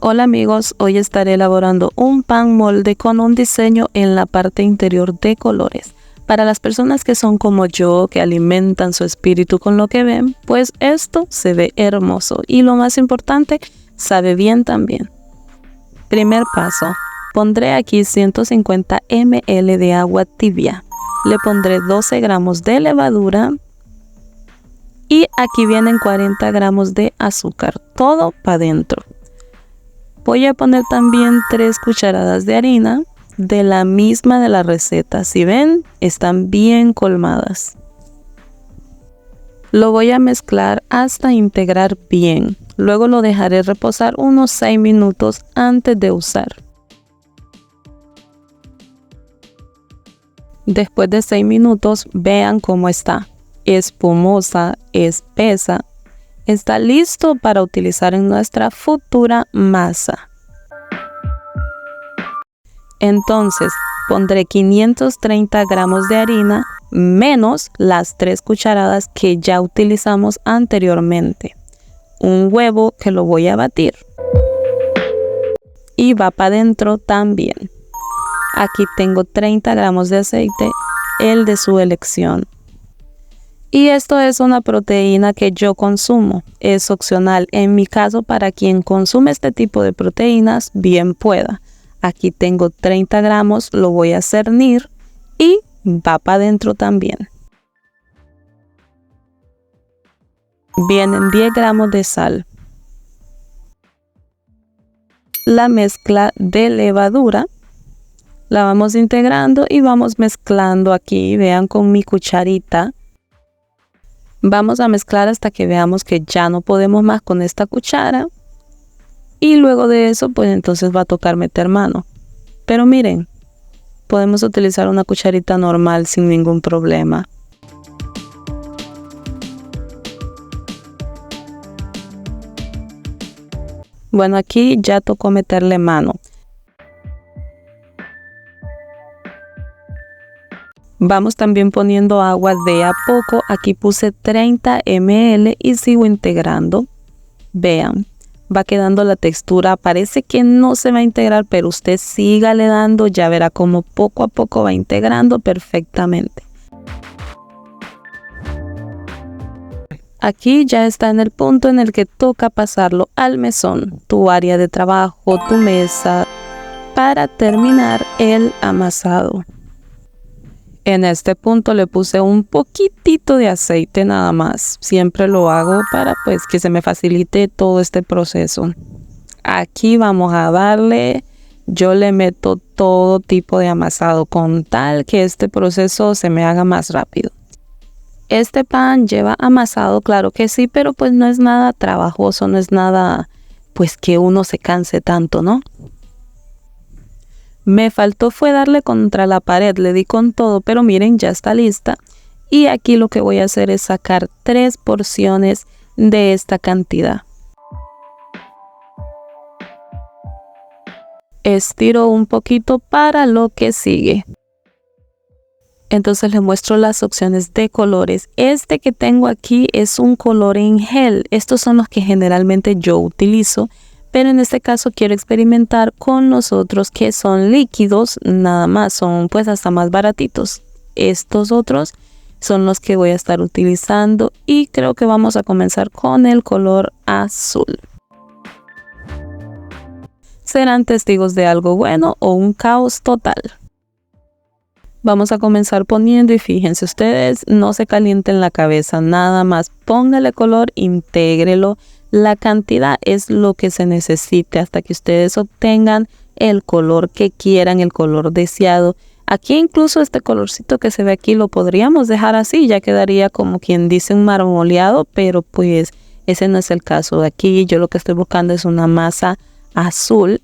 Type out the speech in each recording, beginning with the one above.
Hola amigos, hoy estaré elaborando un pan molde con un diseño en la parte interior de colores. Para las personas que son como yo, que alimentan su espíritu con lo que ven, pues esto se ve hermoso y lo más importante, sabe bien también. Primer paso, pondré aquí 150 ml de agua tibia. Le pondré 12 gramos de levadura y aquí vienen 40 gramos de azúcar, todo para adentro. Voy a poner también 3 cucharadas de harina de la misma de la receta. Si ven, están bien colmadas. Lo voy a mezclar hasta integrar bien. Luego lo dejaré reposar unos 6 minutos antes de usar. Después de 6 minutos, vean cómo está. Espumosa, espesa. Está listo para utilizar en nuestra futura masa. Entonces, pondré 530 gramos de harina menos las 3 cucharadas que ya utilizamos anteriormente. Un huevo que lo voy a batir. Y va para adentro también. Aquí tengo 30 gramos de aceite, el de su elección. Y esto es una proteína que yo consumo, es opcional. En mi caso, para quien consume este tipo de proteínas, bien pueda. Aquí tengo 30 gramos, lo voy a cernir y va para adentro también. Vienen 10 gramos de sal. La mezcla de levadura. La vamos integrando y vamos mezclando aquí, vean con mi cucharita. Vamos a mezclar hasta que veamos que ya no podemos más con esta cuchara. Y luego de eso, pues entonces va a tocar meter mano. Pero miren, podemos utilizar una cucharita normal sin ningún problema. Bueno, aquí ya tocó meterle mano. Vamos también poniendo agua de a poco. Aquí puse 30 ml y sigo integrando. Vean, va quedando la textura. Parece que no se va a integrar, pero usted sígale dando. Ya verá cómo poco a poco va integrando perfectamente. Aquí ya está en el punto en el que toca pasarlo al mesón, tu área de trabajo, tu mesa, para terminar el amasado. En este punto le puse un poquitito de aceite nada más. Siempre lo hago para pues que se me facilite todo este proceso. Aquí vamos a darle, yo le meto todo tipo de amasado con tal que este proceso se me haga más rápido. Este pan lleva amasado, claro que sí, pero pues no es nada trabajoso, no es nada pues que uno se canse tanto, ¿no? Me faltó fue darle contra la pared, le di con todo, pero miren, ya está lista. Y aquí lo que voy a hacer es sacar 3 porciones de esta cantidad. Estiro un poquito para lo que sigue. Entonces les muestro las opciones de colores. Este que tengo aquí es un color en gel. Estos son los que generalmente yo utilizo. Pero en este caso quiero experimentar con los otros que son líquidos, nada más, son pues hasta más baratitos. Estos otros son los que voy a estar utilizando y creo que vamos a comenzar con el color azul. Serán testigos de algo bueno o un caos total. Vamos a comenzar poniendo y fíjense ustedes, no se calienten la cabeza, nada más póngale color, intégrelo. La cantidad es lo que se necesite hasta que ustedes obtengan el color que quieran, el color deseado. Aquí incluso este colorcito que se ve aquí lo podríamos dejar así, ya quedaría como quien dice un marmoleado, pero pues ese no es el caso. Aquí yo lo que estoy buscando es una masa azul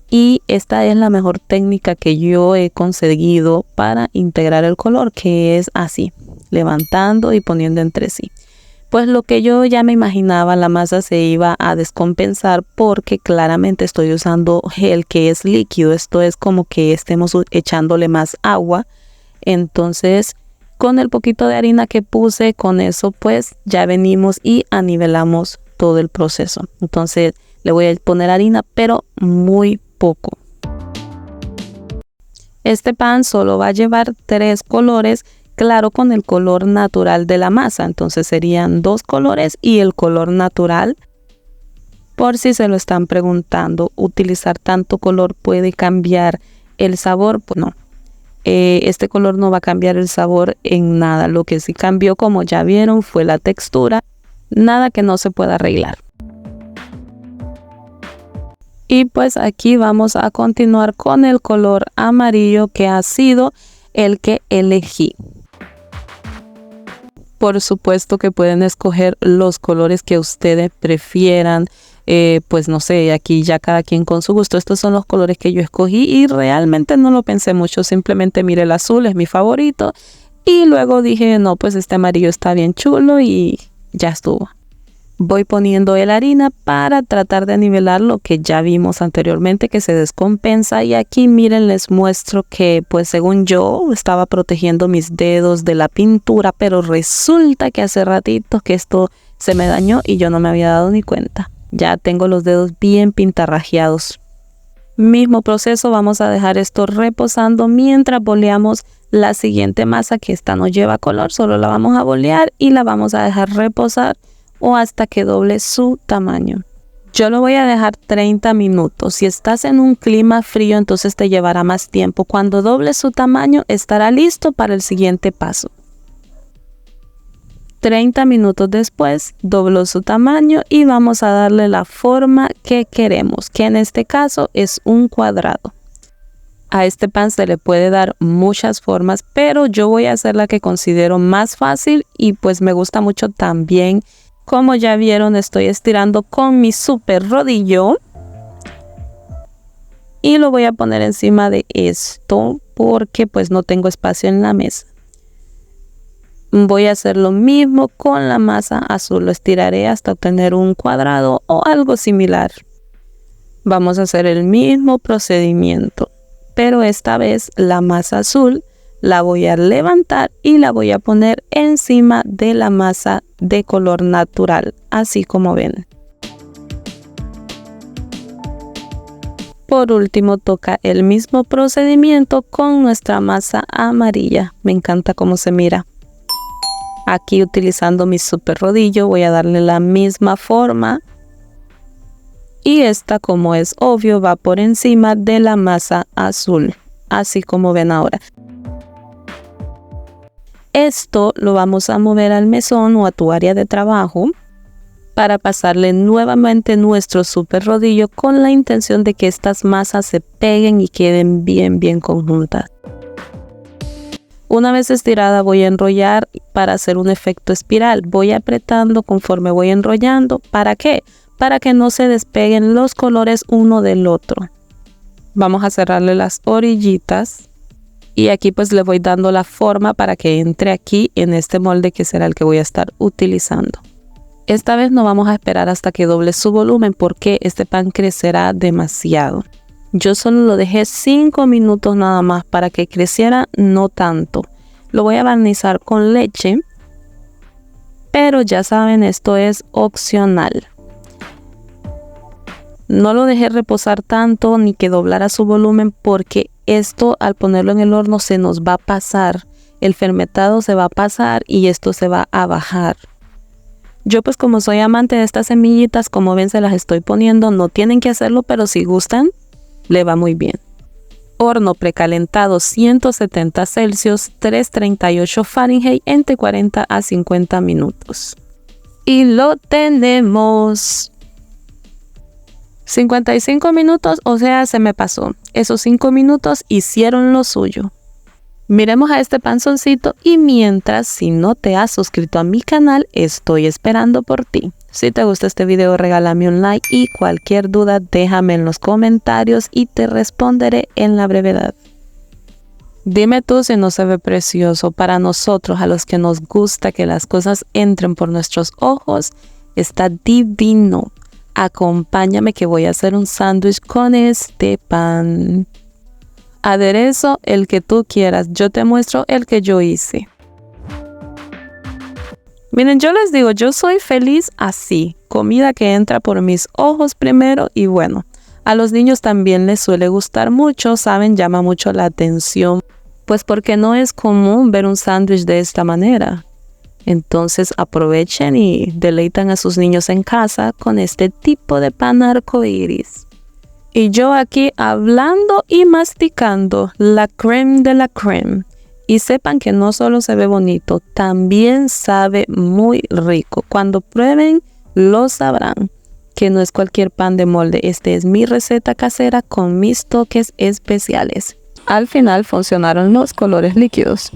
y esta es la mejor técnica que yo he conseguido para integrar el color, que es así, levantando y poniendo entre sí. Pues lo que yo ya me imaginaba, la masa se iba a descompensar porque claramente estoy usando gel que es líquido. Esto es como que estemos echándole más agua. Entonces, con el poquito de harina que puse, con eso pues ya venimos y anivelamos todo el proceso. Entonces, Le voy a poner harina, pero muy poco. Este pan solo va a llevar 3 colores, claro, con el color natural de la masa. Entonces serían 2 colores y el color natural. Por si se lo están preguntando, ¿utilizar tanto color puede cambiar el sabor? Pues no. Este color no va a cambiar el sabor en nada. Lo que sí cambió, como ya vieron, fue la textura. Nada que no se pueda arreglar. Y pues aquí vamos a continuar con el color amarillo, que ha sido el que elegí. Por supuesto que pueden escoger los colores que ustedes prefieran. Pues no sé, aquí ya cada quien con su gusto. Estos son los colores que yo escogí y realmente no lo pensé mucho. Simplemente miré el azul, es mi favorito. Y luego dije, no, pues este amarillo está bien chulo y ya estuvo. Voy poniendo la harina para tratar de nivelar lo que ya vimos anteriormente, que se descompensa. Y aquí miren, les muestro que pues según yo estaba protegiendo mis dedos de la pintura, pero resulta que hace ratito que esto se me dañó y yo no me había dado ni cuenta. Ya tengo los dedos bien pintarrajeados. Mismo proceso, vamos a dejar esto reposando mientras boleamos la siguiente masa, que esta no lleva color, solo la vamos a bolear y la vamos a dejar reposar o hasta que doble su tamaño. Yo lo voy a dejar 30 minutos. Si estás en un clima frío, entonces te llevará más tiempo. Cuando doble su tamaño, estará listo para el siguiente paso. 30 minutos después, dobló su tamaño y vamos a darle la forma que queremos, que en este caso es un cuadrado. A este pan se le puede dar muchas formas, pero yo voy a hacer la que considero más fácil y pues me gusta mucho también. Como ya vieron, estoy estirando con mi super rodillo y lo voy a poner encima de esto porque pues no tengo espacio en la mesa. Voy a hacer lo mismo con la masa azul, lo estiraré hasta obtener un cuadrado o algo similar. Vamos a hacer el mismo procedimiento, pero esta vez la masa azul la voy a levantar y la voy a poner encima de la masa de color natural, así como ven. Por último, toca el mismo procedimiento con nuestra masa amarilla. Me encanta cómo se mira. Aquí, utilizando mi super rodillo, voy a darle la misma forma. Y esta, como es obvio, va por encima de la masa azul, así como ven ahora. Esto lo vamos a mover al mesón o a tu área de trabajo para pasarle nuevamente nuestro super rodillo con la intención de que estas masas se peguen y queden bien conjuntas. Una vez estirada voy a enrollar para hacer un efecto espiral. Voy apretando conforme voy enrollando. ¿Para qué? Para que no se despeguen los colores uno del otro. Vamos a cerrarle las orillitas. Y aquí pues le voy dando la forma para que entre aquí en este molde, que será el que voy a estar utilizando. Esta vez no vamos a esperar hasta que doble su volumen porque este pan crecerá demasiado. Yo solo lo dejé 5 minutos nada más para que creciera, no tanto. Lo voy a barnizar con leche, pero ya saben, esto es opcional. No lo dejé reposar tanto ni que doblara su volumen porque esto al ponerlo en el horno se nos va a pasar. El fermentado se va a pasar y esto se va a bajar. Yo pues como soy amante de estas semillitas, como ven se las estoy poniendo. No tienen que hacerlo, pero si gustan, le va muy bien. Horno precalentado 170 Celsius, 338 Fahrenheit, entre 40 a 50 minutos. Y lo tenemos. 55 minutos, o sea, se me pasó. Esos 5 minutos hicieron lo suyo. Miremos a este panzoncito y mientras, si no te has suscrito a mi canal, estoy esperando por ti. Si te gusta este video, regálame un like y cualquier duda déjame en los comentarios y te responderé en la brevedad. Dime tú si no se ve precioso. Para nosotros, a los que nos gusta que las cosas entren por nuestros ojos, está divino. Acompáñame que voy a hacer un sándwich con este pan. Aderezo el que tú quieras. Yo te muestro el que yo hice. Miren, yo les digo, yo soy feliz así, comida que entra por mis ojos primero y bueno, a los niños también les suele gustar mucho, saben, llama mucho la atención, pues porque no es común ver un sándwich de esta manera. Entonces aprovechen y deleitan a sus niños en casa con este tipo de pan arcoíris. Y yo aquí hablando y masticando la crème de la crème. Y sepan que no solo se ve bonito, también sabe muy rico. Cuando prueben, lo sabrán que no es cualquier pan de molde. Este es mi receta casera con mis toques especiales. Al final funcionaron los colores líquidos.